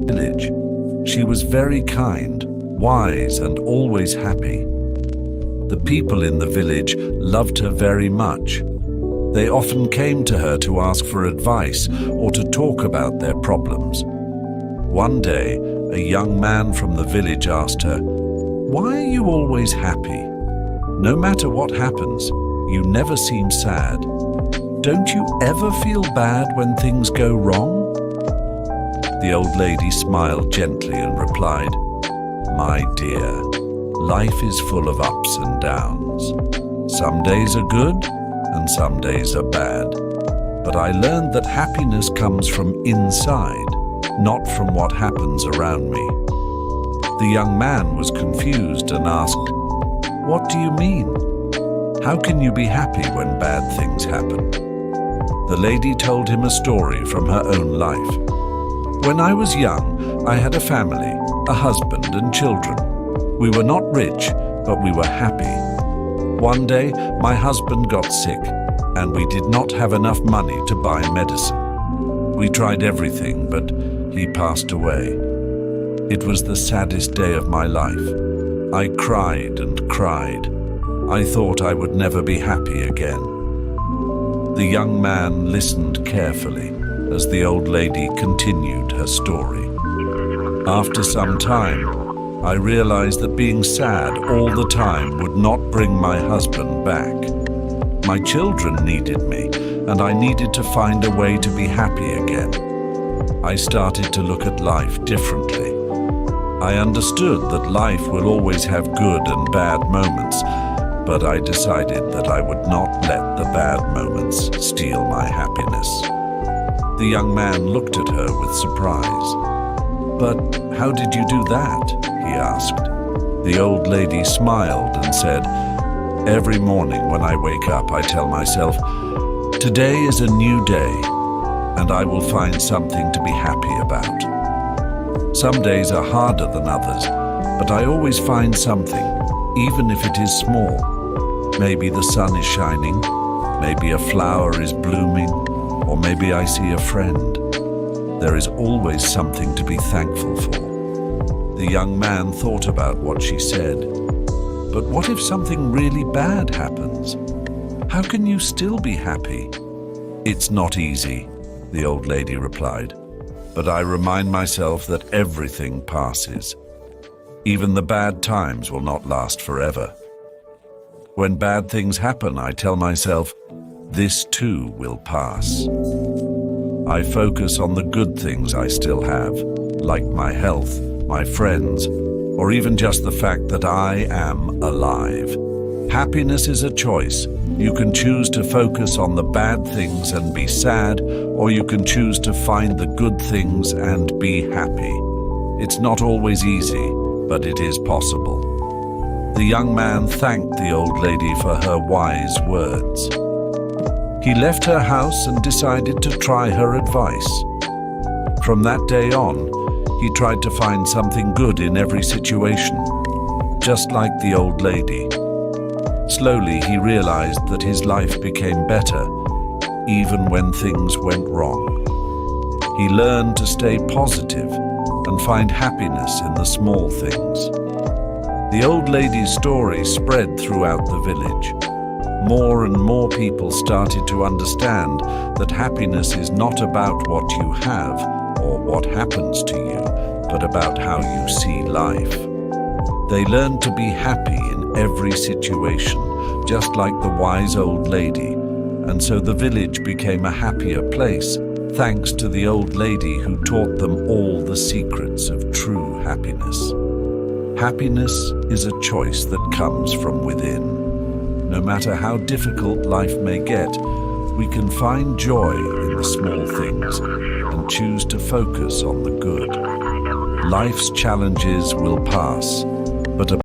village. She was very kind, wise, and always happy. The people in the village loved her very much. They often came to her to ask for advice or to talk about their problems. One day, a young man from the village asked her, "Why are you always happy? No matter what happens, you never seem sad. Don't you ever feel bad when things go wrong?" The old lady smiled gently and replied, "My dear, life is full of ups and downs. Some days are good and some days are bad. But I learned that happiness comes from inside, not from what happens around me." The young man was confused and asked, "What do you mean? How can you be happy when bad things happen?" The lady told him a story from her own life. "When I was young, I had a family, a husband and children. We were not rich, but we were happy. One day, my husband got sick, and we did not have enough money to buy medicine. We tried everything, but he passed away. It was the saddest day of my life. I cried and cried. I thought I would never be happy again." The young man listened carefully as the old lady continued her story. "After some time, I realized that being sad all the time would not bring my husband back. My children needed me, and I needed to find a way to be happy again. I started to look at life differently. I understood that life will always have good and bad moments, but I decided that I would not let the bad moments steal my happiness." The young man looked at her with surprise. "But how did you do that?" he asked. The old lady smiled and said, "Every morning when I wake up, I tell myself, today is a new day, and I will find something to be happy about. Some days are harder than others, but I always find something, even if it is small. Maybe the sun is shining, maybe a flower is blooming, or maybe I see a friend. There is always something to be thankful for." The young man thought about what she said. "But what if something really bad happens? How can you still be happy?" "It's not easy," the old lady replied. "But I remind myself that everything passes. Even the bad times will not last forever. When bad things happen, I tell myself, this too will pass. I focus on the good things I still have, like my health, my friends, or even just the fact that I am alive. Happiness is a choice. You can choose to focus on the bad things and be sad, or you can choose to find the good things and be happy. It's not always easy, but it is possible." The young man thanked the old lady for her wise words. He left her house and decided to try her advice. From that day on, he tried to find something good in every situation, just like the old lady. Slowly, he realized that his life became better, even when things went wrong. He learned to stay positive and find happiness in the small things. The old lady's story spread throughout the village. More and more people started to understand that happiness is not about what you have or what happens to you, but about how you see life. They learned to be happy in every situation, just like the wise old lady, and so the village became a happier place, thanks to the old lady who taught them all the secrets of true happiness. Happiness is a choice that comes from within. No matter how difficult life may get, we can find joy in the small things and choose to focus on the good. Life's challenges will pass, but a